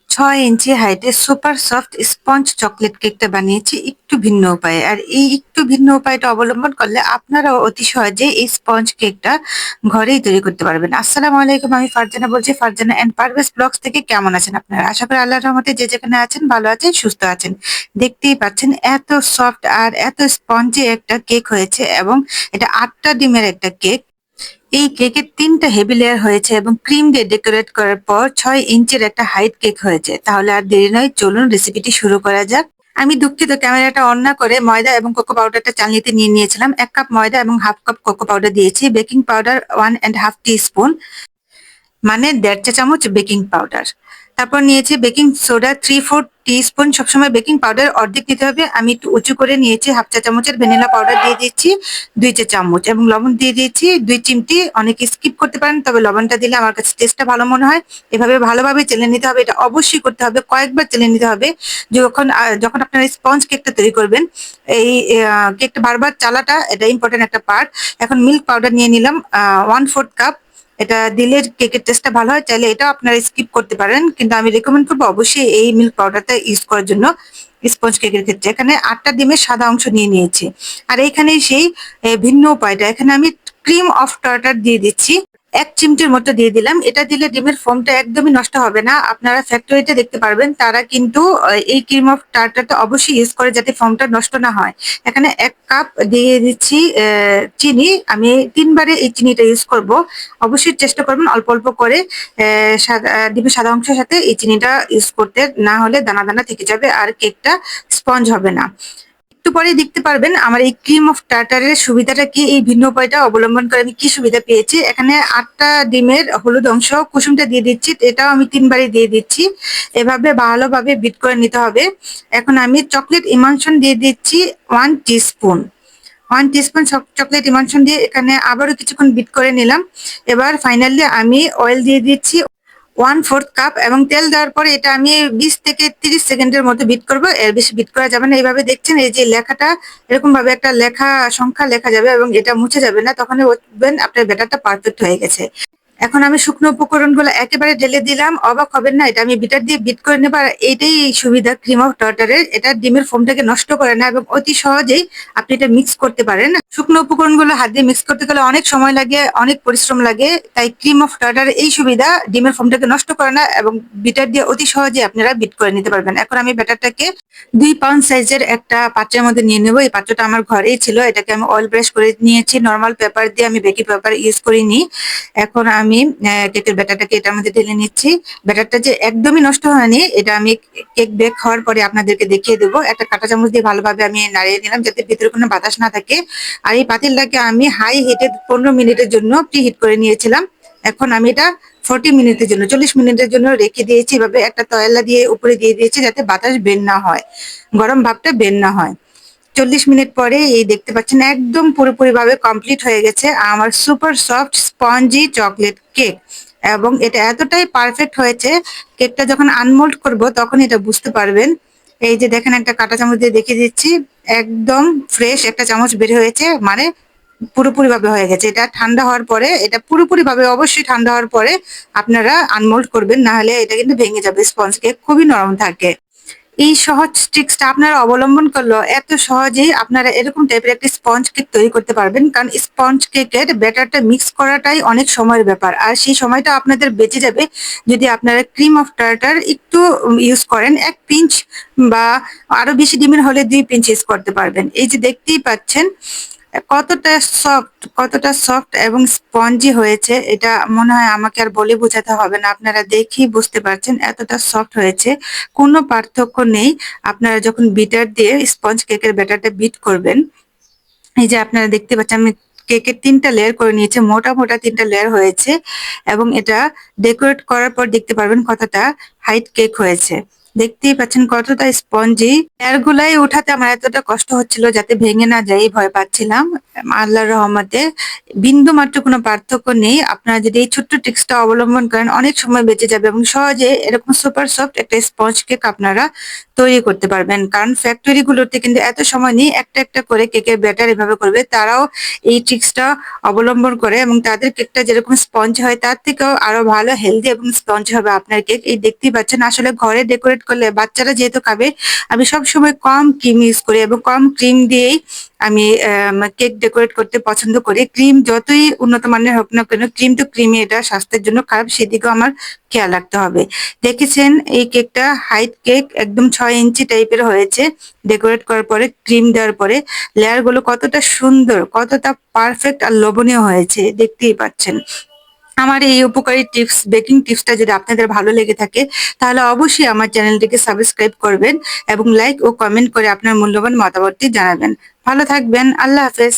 6 ইঞ্চি হাইটের super soft sponge chocolate কেকটা বানিয়েছি একটু ভিন্ন উপায়ে। আর এই একটু ভিন্ন উপায়টা অবলম্বন করলে আপনারাও অতি সহজে এই স্পঞ্জ কেকটা ঘরেই তৈরি করতে পারবেন। আসসালামু আলাইকুম, আমি ফারজানা বলছি, ফারজানা এন্ড পারভেজ ব্লগস থেকে। কেমন আছেন আপনারা? আশা করি আল্লাহর রহমতে যে যেখানে আছেন ভালো আছেন, সুস্থ আছেন। দেখতেই পাচ্ছেন এত সফট আর এত স্পঞ্জি একটা কেক হয়েছে, এবং এটা 8টা ডিমের একটা কেক। এই কেকের 3টা হেভি লেয়ার হয়েছে এবং ক্রিম দিয়ে ডেকোরেট করার পর 6 ইঞ্চির একটা হাইট কেক হয়েছে। তাহলে আর দেরি নয়, চলুন রেসিপিটি শুরু করা যাক। আমি দুঃখিত, ক্যামেরাটা অন না করে ময়দা এবং কোকো পাউডারটা চালনিতে নিয়ে নিয়েছিলাম। 1 কাপ ময়দা এবং হাফ কাপ কোকো পাউডার দিয়েছি, বেকিং পাউডার 1.5 টিস্পুন, মানে 1.5 চা চামচ বেকিং পাউডার। তারপর নিয়েছি বেকিং সোডা 3/4 টিস্পুন। সবসময় বেকিং পাউডার অর্ধেক দিতে হবে। আমি একটু উঁচু করে নিয়েছি। হাফ 1 চা চামচের ভ্যানিলা পাউডার দিয়ে দিচ্ছি 2 চা চামচ, এবং লবণ দিয়ে দিয়েছি 2 চিমটি। অনেকে স্কিপ করতে পারেন, তবে লবণটা দিলে আমার কাছে টেস্টটা ভালো মনে হয়। এভাবে ভালোভাবে চেলে নিতে হবে। এটা অবশ্যই করতে হবে, কয়েকবার চেলে নিতে হবে। যখন আপনারা স্পঞ্জ কেকটা তৈরি করবেন, এই কেকটা বারবার চালাটা এটা ইম্পর্টেন্ট একটা পার্ট। এখন মিল্ক পাউডার নিয়ে নিলাম 1/4 কাপ। এটা দিলে কেকের টেস্টটা ভালো হয়। চাইলে এটাও আপনারা স্কিপ করতে পারেন, কিন্তু আমি রেকমেন্ড করবো অবশ্যই এই মিল্ক পাউডারটা ইউজ করার জন্য স্পঞ্জ কেকের ক্ষেত্রে। এখানে 8টা ডিমের সাদা অংশ নিয়ে নিয়েছি। আর এইখানে সেই ভিন্ন উপায়টা, এখানে আমি ক্রিম অফ টার্টার দিয়ে দিচ্ছি। 1 চিমটির মতো দিয়ে দিলাম। এটা দিলে ডিমের ফোমটা একদমই নষ্ট হবে না। আপনারা ফ্যাক্টরিতে দেখতে পারবেন, তারা কিন্তু এই ক্রিম অফ টার্টারটা অবশ্যই ইউজ করে যাতে ফোমটা নষ্ট না হয়। এখানে 1 কাপ দিয়ে দিচ্ছি চিনি। আমি 3বারে এই চিনিটা ইউজ করব। অবশ্যই চেষ্টা করবেন অল্প অল্প করে ডিমের সাদা অংশের সাথে এই চিনিটা ইউজ করতে, না হলে দানা দানা থেকে যাবে আর কেকটা স্পঞ্জ হবে না। একটু পরে দেখতে পারবেন আমার এই ক্রিম অফ টার্টারের সুবিধাটা কি, এই ভিন্ন উপায়টা অবলম্বন করে আমি কি সুবিধা পেয়েছি। এখানে 8টা ডিমের হলুদ অংশ কুসুমটা দিয়ে দিচ্ছি, এটাও আমি 3বারে দিয়ে দিচ্ছি। এভাবে ভালোভাবে বিট করে নিতে হবে। এখন আমি চকলেট ইমালশন দিয়ে দিচ্ছি 1 টিস্পুন। 1 টিস্পুন চকলেট ইমালশন দিয়ে এখানে আবারও কিছুক্ষণ বিট করে নিলাম। এবার ফাইনালি আমি অয়েল দিয়ে দিচ্ছি 1/4 কাপ, এবং তেল দেওয়ার পরে এটা আমি 20 থেকে 30 সেকেন্ডের মতো বিট করব। এর বেশি বিট করা যাবে না। এইভাবে দেখছেন, এই যে লেখাটা এরকম ভাবে একটা সংখ্যা লেখা যাবে এবং এটা মুছে যাবে না, তখন বুঝবেন আপনার ব্যাটারটা পারফেক্ট হয়ে গেছে। এখন আমি শুকনো উপকরণগুলো একেবারে ঢেলে দিলাম। অবাক হবেন না, এটা আমি বিটার দিয়ে বিট করে নেব। আর এইটাই সুবিধা ক্রিম অফ টার্টারের, এটা ডিমের ফোমটাকে নষ্ট করে না এবং অতি সহজেই আপনি এটা মিক্স করতে পারেন। শুকনো উপকরণগুলো হাত দিয়ে মিক্স করতে গেলে অনেক সময় লাগে, অনেক পরিশ্রম লাগে। তাই ক্রিম অফ টার্টারের এই সুবিধা, ডিমের ফোমটাকে নষ্ট করে না এবং বিটার দিয়ে অতি সহজে আপনারা বিট করে নিতে পারবেন। এখন আমি ব্যাটারটাকে 2 পাউন্ড সাইজের একটা পাত্রের মধ্যে নিয়ে নেব। এই পাত্রটা আমার ঘরেই ছিল। এটাকে আমি অয়েল ব্রাশ করে নিয়েছি নরমাল পেপার দিয়ে, আমি বেকিং পেপার ইউজ করিনি। এখন আমি কেকের ব্যাটারটাকে এটার মধ্যে ঢেলে নিচ্ছি। ব্যাটারটা যে একদমই নষ্ট হয়নি, এটা আমি কেক বেক হওয়ার পরে আপনাদেরকে দেখিয়ে দেবো। একটা কাঁটা চামচ দিয়ে ভালোভাবে আমি নাড়িয়ে নিলাম যাতে ভিতরে কোনো বাতাস না থাকে। আর এই পাতিলটাকে আমি হাই হিটে 15 মিনিটের জন্য প্রি হিট করে নিয়েছিলাম। এখন আমি এটা 40 মিনিটের জন্য, 40 মিনিটের জন্য রেখে দিয়েছি। এভাবে একটা তয়লা দিয়ে উপরে দিয়ে দিয়েছি যাতে বাতাস বের না হয়, গরম ভাবটা বের না হয়। 40 মিনিট পরে এই দেখতে পাচ্ছেন একদম পুরোপুরি ভাবে কমপ্লিট হয়ে গেছে আমার super soft spongy chocolate cake. এবং এটা এতটাই পারফেক্ট হয়েছে, কেকটা যখন আনমোল্ড করব তখন এটা বুঝতে পারবেন। এই যে দেখেন, একটা কাঁটা চামচ দিয়ে দেখিয়ে দিচ্ছি, একদম ফ্রেশ একটা চামচ বের হয়েছে, মানে পুরোপুরি ভাবে হয়ে গেছে। এটা ঠান্ডা হওয়ার পরে, এটা পুরোপুরি ভাবে অবশ্যই ঠান্ডা হওয়ার পরে আপনারা আনমোল্ড করবেন, না হলে এটা কিন্তু ভেঙে যাবে। স্পঞ্জ কেক খুবই নরম থাকে। এই সহজ ট্রিক্সটা আপনারা অবলম্বন করলে এত সহজেই আপনারা এরকম টাইপের একটা স্পঞ্জ কেক তৈরি করতে পারবেন। কারণ স্পঞ্জ কেকের ব্যাটারটা মিক্স করাটাই অনেক সময়ের ব্যাপার, আর সেই সময়টা আপনাদের বেঁচে যাবে যদি আপনারা ক্রিম অফ টার্টার একটু ইউজ করেন। 1 পিঞ্চ বা আরো বেশি ডিমের হলে 2 পিঞ্চ ইউজ করতে পারবেন। এই যে দেখতেই পাচ্ছেন কতটা সফট এবং স্পঞ্জি হয়েছে। এটা মনে হয় আমাকে আর বলে বোঝাতে হবে না, আপনারা দেখেই বুঝতে পারছেন এতটা সফট হয়েছে। কোনো পার্থক্য নেই আপনারা যখন বিটার দিয়ে স্পঞ্জ কেকের ব্যাটারটা বিট করবেন। এই যে আপনারা দেখতে পাচ্ছেন আমি কেকের 3টা লেয়ার করে নিয়েছি, মোটা মোটা 3টা লেয়ার হয়েছে। এবং এটা ডেকোরেট করার পর দেখতে পারবেন কতটা হাইট কেক হয়েছে। দেখতেই পাচ্ছেন কতটা স্পঞ্জি। লেয়ারগুলাই উঠাতে আমার এতটা কষ্ট হচ্ছিল যাতে ভেঙে না যায় ভয় পাচ্ছিলাম। আল্লাহর রহমতে বিন্দুমাত্র কোনো পার্থক্য নেই। আপনারা যদি এই ছোট্ট ট্রিক্সটা অবলম্বন করেন অনেক সময় বেঁচে যাবে এবং সহজে এরকম সুপার সফট একটা স্পঞ্জ কেক আপনারা তৈরি করতে পারবেন। কারণ ফ্যাক্টরি গুলোতে কিন্তু এত সময় নেই, একটা করে কেকের ব্যাটার এভাবে করবে। তারাও এই ট্রিক্সটা অবলম্বন করে এবং তাদের কেকটা যেরকম স্পঞ্জ হয় তার থেকেও আরো ভালো হেলদি এবং স্পঞ্জ হবে আপনার কেক। এই দেখতেই পাচ্ছেন আসলে ঘরে ডেকোরেট করলে বাচ্চারা যেহেতু খাবে, আমি সবসময় কম ক্রিম ইউজ করি এবং কম ক্রিম দিয়েই আমি কেক ডেকোরেট করতে পছন্দ করি। ক্রিম যতই উন্নত মানের হোক না কেন, ক্রিম তো ক্রিমই, এটা স্বাস্থ্যের জন্য খারাপ, সেদিকেও আমার খেয়াল রাখতে হবে। দেখেছেন এই কেকটা হাইট কেক একদম 6 ইঞ্চি টাইপের হয়েছে ডেকোরেট করার পরে, ক্রিম দেওয়ার পরে লেয়ার গুলো কতটা সুন্দর, কতটা পারফেক্ট আর লোভনীয় হয়েছে দেখতেই পাচ্ছেন। আমার এই উপকারী টিপস, বেকিং টিপসটা যদি আপনাদের ভালো লেগে থাকে তাহলে অবশ্যই আমার চ্যানেলটিকে সাবস্ক্রাইব করবেন এবং লাইক ও কমেন্ট করে আপনার মূল্যবান মতামতটি জানাবেন। ভালো থাকবেন। আল্লাহ হাফেজ।